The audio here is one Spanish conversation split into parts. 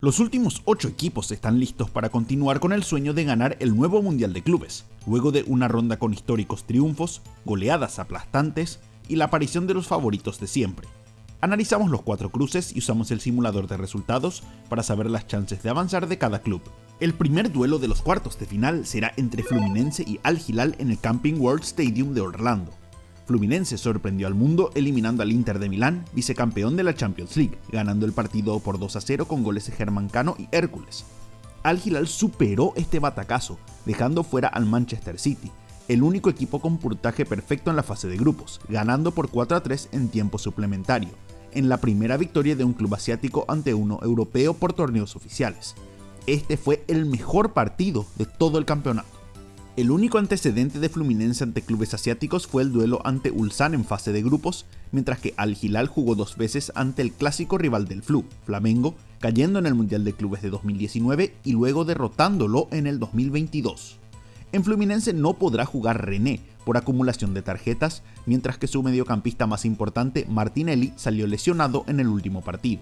Los últimos 8 equipos están listos para continuar con el sueño de ganar el nuevo Mundial de Clubes, luego de una ronda con históricos triunfos, goleadas aplastantes y la aparición de los favoritos de siempre. Analizamos los 4 cruces y usamos el simulador de resultados para saber las chances de avanzar de cada club. El primer duelo de los cuartos de final será entre Fluminense y Al Hilal en el Camping World Stadium de Orlando. Fluminense sorprendió al mundo eliminando al Inter de Milán, vicecampeón de la Champions League, ganando el partido por 2-0 con goles de Germán Cano y Hércules. Al Hilal superó este batacazo, dejando fuera al Manchester City, el único equipo con puntaje perfecto en la fase de grupos, ganando por 4-3 en tiempo suplementario, en la primera victoria de un club asiático ante uno europeo por torneos oficiales. Este fue el mejor partido de todo el campeonato. El único antecedente de Fluminense ante clubes asiáticos fue el duelo ante Ulsan en fase de grupos, mientras que Al Hilal jugó 2 veces ante el clásico rival del Flu, Flamengo, cayendo en el Mundial de Clubes de 2019 y luego derrotándolo en el 2022. En Fluminense no podrá jugar René por acumulación de tarjetas, mientras que su mediocampista más importante, Martinelli, salió lesionado en el último partido.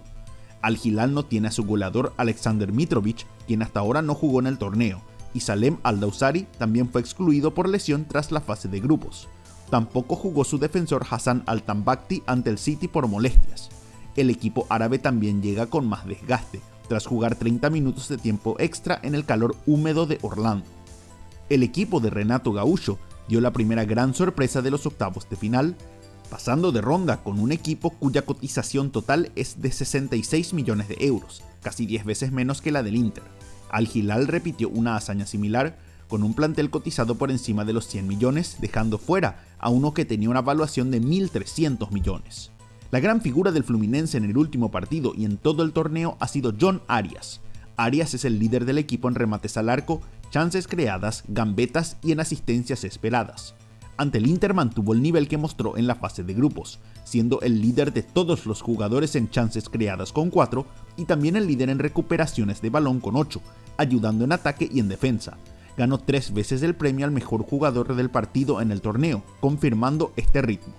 Al Hilal no tiene a su goleador Aleksandar Mitrovic, quien hasta ahora no jugó en el torneo, y Salem Al-Dawsari también fue excluido por lesión tras la fase de grupos. Tampoco jugó su defensor Hassan Al-Tambakti ante el City por molestias. El equipo árabe también llega con más desgaste, tras jugar 30 minutos de tiempo extra en el calor húmedo de Orlando. El equipo de Renato Gaúcho dio la primera gran sorpresa de los octavos de final, pasando de ronda con un equipo cuya cotización total es de 66 millones de euros, casi 10 veces menos que la del Inter. Al Hilal repitió una hazaña similar, con un plantel cotizado por encima de los 100 millones, dejando fuera a uno que tenía una valuación de 1.300 millones. La gran figura del Fluminense en el último partido y en todo el torneo ha sido John Arias. Arias es el líder del equipo en remates al arco, chances creadas, gambetas y en asistencias esperadas. Ante el Inter mantuvo el nivel que mostró en la fase de grupos, siendo el líder de todos los jugadores en chances creadas con 4 y también el líder en recuperaciones de balón con 8, ayudando en ataque y en defensa. Ganó 3 veces el premio al mejor jugador del partido en el torneo, confirmando este ritmo.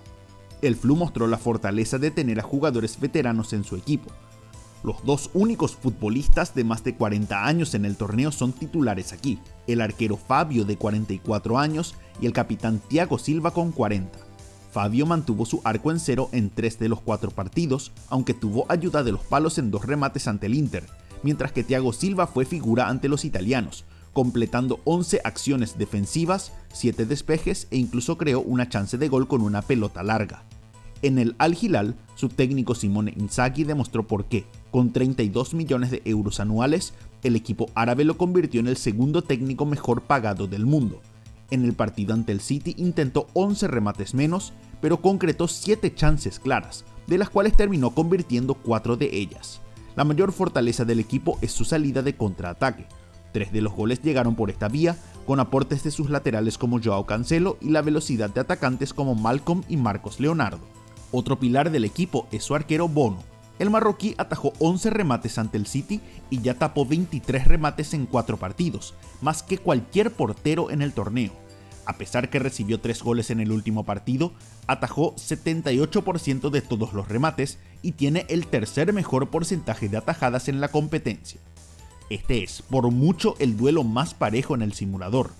El Flu mostró la fortaleza de tener a jugadores veteranos en su equipo. Los 2 únicos futbolistas de más de 40 años en el torneo son titulares aquí, el arquero Fabio de 44 años y el capitán Thiago Silva con 40. Fabio mantuvo su arco en 0 en 3 de los 4 partidos, aunque tuvo ayuda de los palos en 2 remates ante el Inter, mientras que Thiago Silva fue figura ante los italianos, completando 11 acciones defensivas, 7 despejes e incluso creó una chance de gol con una pelota larga. En el Al Hilal, su técnico Simone Inzaghi demostró por qué, con 32 millones de euros anuales, el equipo árabe lo convirtió en el segundo técnico mejor pagado del mundo. En el partido ante el City intentó 11 remates menos, pero concretó 7 chances claras, de las cuales terminó convirtiendo 4 de ellas. La mayor fortaleza del equipo es su salida de contraataque. 3 de los goles llegaron por esta vía, con aportes de sus laterales como Joao Cancelo y la velocidad de atacantes como Malcolm y Marcos Leonardo. Otro pilar del equipo es su arquero Bono. El marroquí atajó 11 remates ante el City y ya tapó 23 remates en 4 partidos, más que cualquier portero en el torneo. A pesar que recibió 3 goles en el último partido, atajó 78% de todos los remates y tiene el tercer mejor porcentaje de atajadas en la competencia. Este es, por mucho, el duelo más parejo en el simulador.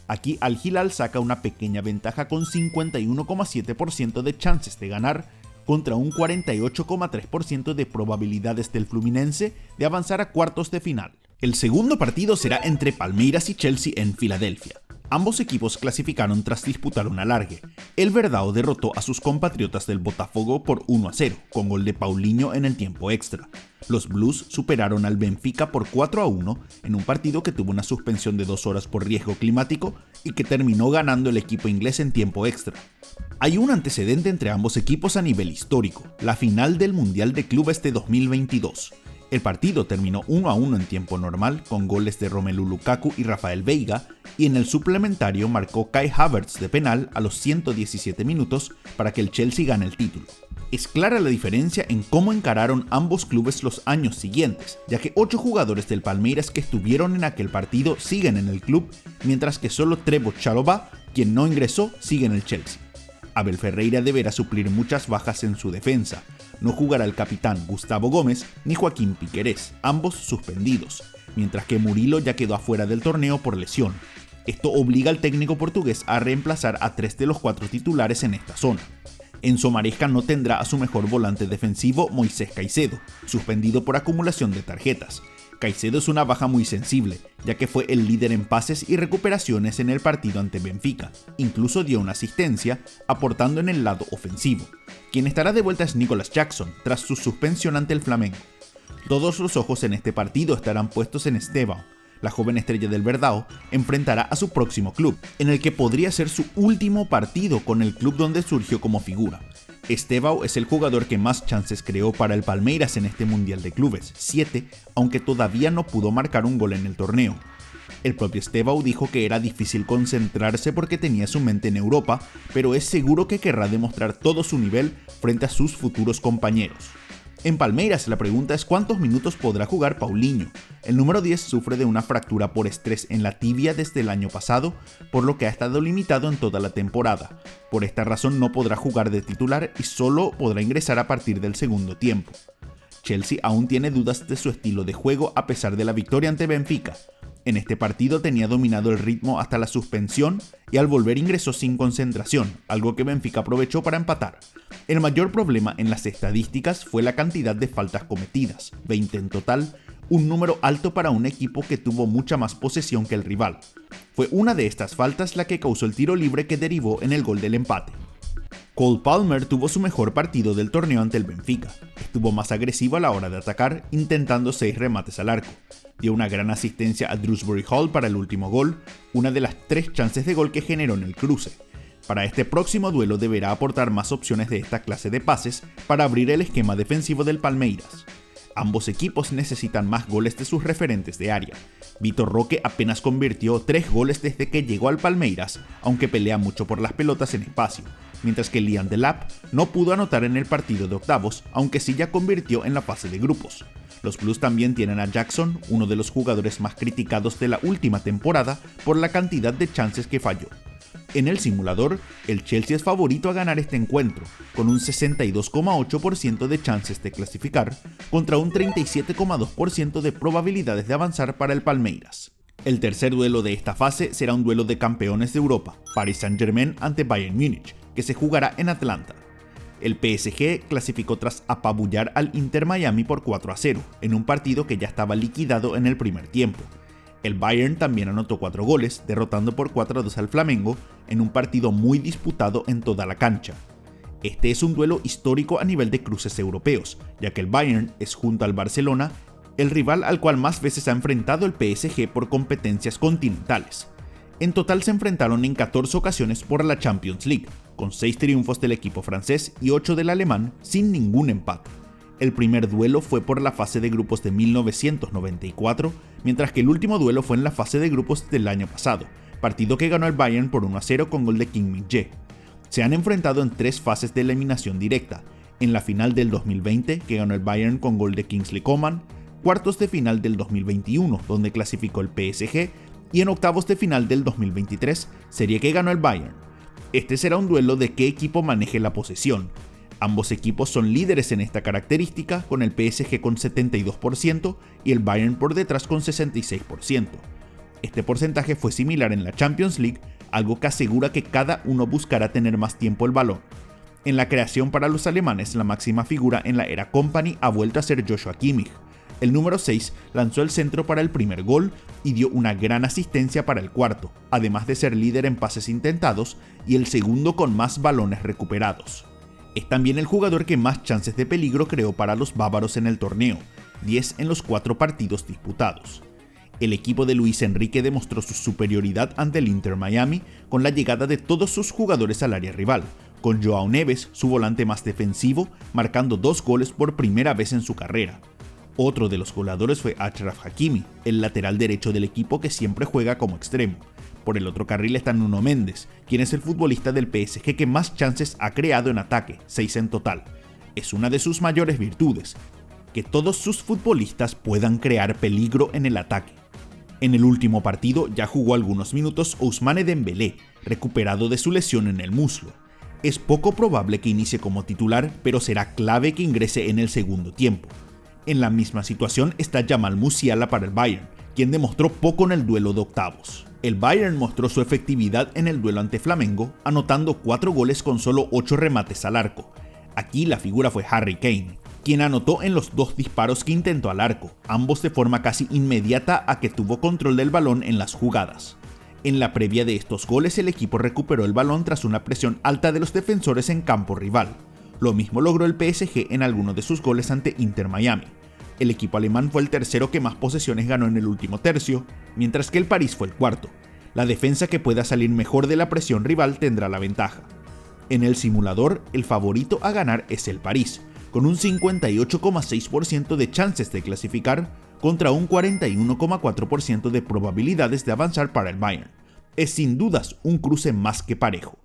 Aquí Al Hilal saca una pequeña ventaja con 51,7% de chances de ganar, contra un 48,3% de probabilidades del Fluminense de avanzar a cuartos de final. El segundo partido será entre Palmeiras y Chelsea en Filadelfia. Ambos equipos clasificaron tras disputar un alargue. El Verdão derrotó a sus compatriotas del Botafogo por 1-0, con gol de Paulinho en el tiempo extra. Los Blues superaron al Benfica por 4-1 en un partido que tuvo una suspensión de 2 horas por riesgo climático y que terminó ganando el equipo inglés en tiempo extra. Hay un antecedente entre ambos equipos a nivel histórico, la final del Mundial de Clubes de 2022. El partido terminó 1-1 en tiempo normal con goles de Romelu Lukaku y Rafael Veiga, y en el suplementario marcó Kai Havertz de penal a los 117 minutos para que el Chelsea gane el título. Es clara la diferencia en cómo encararon ambos clubes los años siguientes, ya que 8 jugadores del Palmeiras que estuvieron en aquel partido siguen en el club, mientras que solo Trevoh Chalobah, quien no ingresó, sigue en el Chelsea. Abel Ferreira deberá suplir muchas bajas en su defensa. No jugará el capitán Gustavo Gómez ni Joaquín Piquerés, ambos suspendidos, mientras que Murilo ya quedó afuera del torneo por lesión. Esto obliga al técnico portugués a reemplazar a 3 de los 4 titulares en esta zona. Enzo Maresca no tendrá a su mejor volante defensivo Moisés Caicedo, suspendido por acumulación de tarjetas. Caicedo es una baja muy sensible, ya que fue el líder en pases y recuperaciones en el partido ante Benfica, incluso dio una asistencia, aportando en el lado ofensivo. Quien estará de vuelta es Nicolas Jackson, tras su suspensión ante el Flamengo. Todos los ojos en este partido estarán puestos en Estevão. La joven estrella del Verdão enfrentará a su próximo club, en el que podría ser su último partido con el club donde surgió como figura. Estevão es el jugador que más chances creó para el Palmeiras en este Mundial de Clubes, 7, aunque todavía no pudo marcar un gol en el torneo. El propio Estevão dijo que era difícil concentrarse porque tenía su mente en Europa, pero es seguro que querrá demostrar todo su nivel frente a sus futuros compañeros. En Palmeiras la pregunta es cuántos minutos podrá jugar Paulinho. El número 10 sufre de una fractura por estrés en la tibia desde el año pasado, por lo que ha estado limitado en toda la temporada. Por esta razón no podrá jugar de titular y solo podrá ingresar a partir del segundo tiempo. Chelsea aún tiene dudas de su estilo de juego a pesar de la victoria ante Benfica. En este partido tenía dominado el ritmo hasta la suspensión y al volver ingresó sin concentración, algo que Benfica aprovechó para empatar. El mayor problema en las estadísticas fue la cantidad de faltas cometidas, 20 en total, un número alto para un equipo que tuvo mucha más posesión que el rival. Fue una de estas faltas la que causó el tiro libre que derivó en el gol del empate. Cole Palmer tuvo su mejor partido del torneo ante el Benfica. Estuvo más agresivo a la hora de atacar, intentando 6 remates al arco. Dio una gran asistencia a Dewsbury Hall para el último gol, una de las 3 chances de gol que generó en el cruce. Para este próximo duelo deberá aportar más opciones de esta clase de pases para abrir el esquema defensivo del Palmeiras. Ambos equipos necesitan más goles de sus referentes de área. Vitor Roque apenas convirtió 3 goles desde que llegó al Palmeiras, aunque pelea mucho por las pelotas en espacio, mientras que Liam Delap no pudo anotar en el partido de octavos, aunque sí ya convirtió en la fase de grupos. Los Blues también tienen a Jackson, uno de los jugadores más criticados de la última temporada por la cantidad de chances que falló. En el simulador, el Chelsea es favorito a ganar este encuentro, con un 62,8% de chances de clasificar contra un 37,2% de probabilidades de avanzar para el Palmeiras. El tercer duelo de esta fase será un duelo de campeones de Europa, Paris Saint-Germain ante Bayern Múnich, que se jugará en Atlanta. El PSG clasificó tras apabullar al Inter Miami por 4-0, en un partido que ya estaba liquidado en el primer tiempo. El Bayern también anotó 4 goles, derrotando por 4-2 al Flamengo en un partido muy disputado en toda la cancha. Este es un duelo histórico a nivel de cruces europeos, ya que el Bayern es junto al Barcelona el rival al cual más veces ha enfrentado el PSG por competencias continentales. En total se enfrentaron en 14 ocasiones por la Champions League, con 6 triunfos del equipo francés y 8 del alemán sin ningún empate. El primer duelo fue por la fase de grupos de 1994, mientras que el último duelo fue en la fase de grupos del año pasado, partido que ganó el Bayern por 1-0 con gol de Kim Min-jae. Se han enfrentado en 3 fases de eliminación directa, en la final del 2020, que ganó el Bayern con gol de Kingsley Coman, cuartos de final del 2021, donde clasificó el PSG, y en octavos de final del 2023, serie que ganó el Bayern. Este será un duelo de qué equipo maneje la posesión. Ambos equipos son líderes en esta característica, con el PSG con 72% y el Bayern por detrás con 66%. Este porcentaje fue similar en la Champions League, algo que asegura que cada uno buscará tener más tiempo el balón. En la creación para los alemanes, la máxima figura en la era Kompany ha vuelto a ser Joshua Kimmich. El número 6 lanzó el centro para el primer gol y dio una gran asistencia para el cuarto, además de ser líder en pases intentados y el segundo con más balones recuperados. Es también el jugador que más chances de peligro creó para los bávaros en el torneo, 10 en los 4 partidos disputados. El equipo de Luis Enrique demostró su superioridad ante el Inter Miami con la llegada de todos sus jugadores al área rival, con João Neves, su volante más defensivo, marcando 2 goles por primera vez en su carrera. Otro de los goleadores fue Achraf Hakimi, el lateral derecho del equipo que siempre juega como extremo. Por el otro carril está Nuno Mendes, quien es el futbolista del PSG que más chances ha creado en ataque, 6 en total. Es una de sus mayores virtudes, que todos sus futbolistas puedan crear peligro en el ataque. En el último partido ya jugó algunos minutos Ousmane Dembélé, recuperado de su lesión en el muslo. Es poco probable que inicie como titular, pero será clave que ingrese en el segundo tiempo. En la misma situación está Jamal Musiala para el Bayern, quien demostró poco en el duelo de octavos. El Bayern mostró su efectividad en el duelo ante Flamengo, anotando 4 goles con solo 8 remates al arco. Aquí la figura fue Harry Kane, quien anotó en los 2 disparos que intentó al arco, ambos de forma casi inmediata a que tuvo control del balón en las jugadas. En la previa de estos goles el equipo recuperó el balón tras una presión alta de los defensores en campo rival. Lo mismo logró el PSG en algunos de sus goles ante Inter Miami. El equipo alemán fue el tercero que más posesiones ganó en el último tercio, mientras que el París fue el cuarto. La defensa que pueda salir mejor de la presión rival tendrá la ventaja. En el simulador, el favorito a ganar es el París, con un 58,6% de chances de clasificar contra un 41,4% de probabilidades de avanzar para el Bayern. Es sin dudas un cruce más que parejo.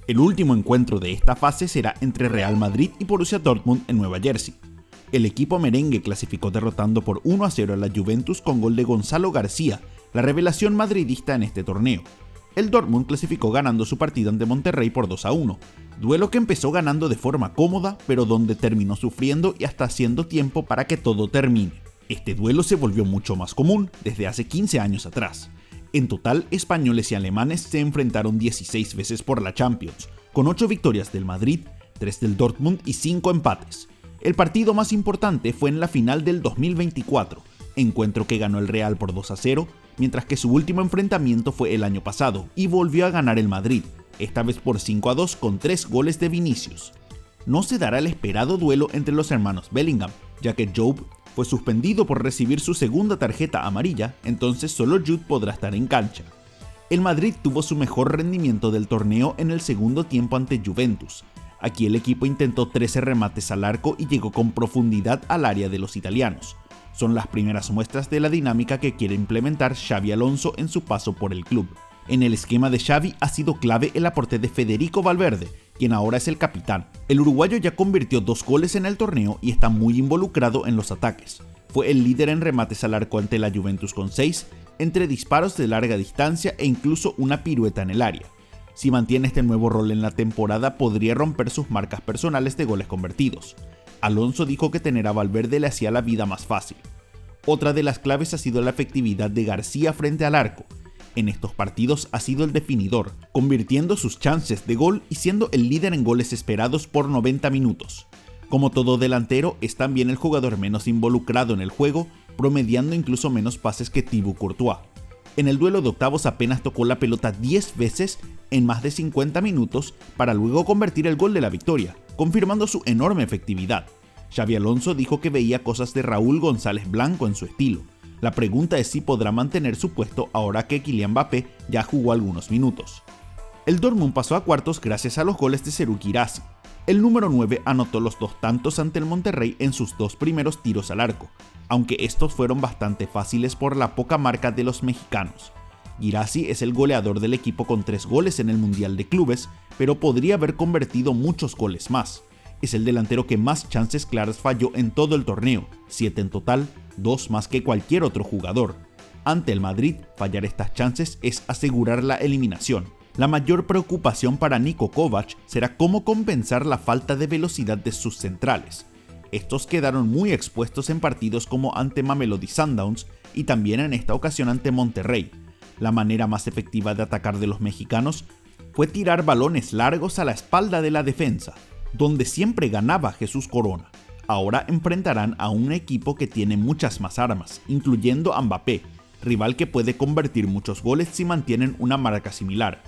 El último encuentro de esta fase será entre Real Madrid y Borussia Dortmund en Nueva Jersey. El equipo merengue clasificó derrotando por 1-0 a la Juventus con gol de Gonzalo García, la revelación madridista en este torneo. El Dortmund clasificó ganando su partido ante Monterrey por 2-1, duelo que empezó ganando de forma cómoda, pero donde terminó sufriendo y hasta haciendo tiempo para que todo termine. Este duelo se volvió mucho más común desde hace 15 años atrás. En total, españoles y alemanes se enfrentaron 16 veces por la Champions, con 8 victorias del Madrid, 3 del Dortmund y 5 empates. El partido más importante fue en la final del 2024, encuentro que ganó el Real por 2-0, mientras que su último enfrentamiento fue el año pasado y volvió a ganar el Madrid, esta vez por 5-2 con 3 goles de Vinicius. No se dará el esperado duelo entre los hermanos Bellingham, ya que Job fue suspendido por recibir su segunda tarjeta amarilla, entonces solo Jude podrá estar en cancha. El Madrid tuvo su mejor rendimiento del torneo en el segundo tiempo ante Juventus. Aquí el equipo intentó 13 remates al arco y llegó con profundidad al área de los italianos. Son las primeras muestras de la dinámica que quiere implementar Xabi Alonso en su paso por el club. En el esquema de Xavi ha sido clave el aporte de Federico Valverde, quien ahora es el capitán. El uruguayo ya convirtió 2 goles en el torneo y está muy involucrado en los ataques. Fue el líder en remates al arco ante la Juventus con 6, entre disparos de larga distancia e incluso una pirueta en el área. Si mantiene este nuevo rol en la temporada, podría romper sus marcas personales de goles convertidos. Alonso dijo que tener a Valverde le hacía la vida más fácil. Otra de las claves ha sido la efectividad de García frente al arco. En estos partidos ha sido el definidor, convirtiendo sus chances de gol y siendo el líder en goles esperados por 90 minutos. Como todo delantero, es también el jugador menos involucrado en el juego, promediando incluso menos pases que Thibaut Courtois. En el duelo de octavos apenas tocó la pelota 10 veces en más de 50 minutos para luego convertir el gol de la victoria, confirmando su enorme efectividad. Xabi Alonso dijo que veía cosas de Raúl González Blanco en su estilo. La pregunta es si podrá mantener su puesto ahora que Kylian Mbappé ya jugó algunos minutos. El Dortmund pasó a cuartos gracias a los goles de Serhou Guirassy. El número 9 anotó los 2 tantos ante el Monterrey en sus 2 primeros tiros al arco, aunque estos fueron bastante fáciles por la poca marca de los mexicanos. Guirassy es el goleador del equipo con 3 goles en el Mundial de Clubes, pero podría haber convertido muchos goles más. Es el delantero que más chances claras falló en todo el torneo, 7 en total, 2 más que cualquier otro jugador. Ante el Madrid, fallar estas chances es asegurar la eliminación. La mayor preocupación para Niko Kovac será cómo compensar la falta de velocidad de sus centrales. Estos quedaron muy expuestos en partidos como ante Mamelodi Sundowns y también en esta ocasión ante Monterrey. La manera más efectiva de atacar de los mexicanos fue tirar balones largos a la espalda de la defensa, donde siempre ganaba Jesús Corona. Ahora enfrentarán a un equipo que tiene muchas más armas, incluyendo a Mbappé, rival que puede convertir muchos goles si mantienen una marca similar.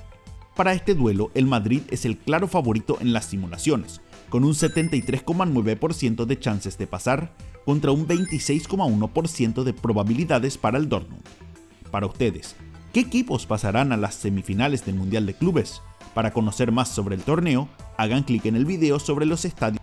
Para este duelo, el Madrid es el claro favorito en las simulaciones, con un 73,9% de chances de pasar contra un 26,1% de probabilidades para el Dortmund. Para ustedes, ¿qué equipos pasarán a las semifinales del Mundial de Clubes? Para conocer más sobre el torneo, hagan clic en el video sobre los estadios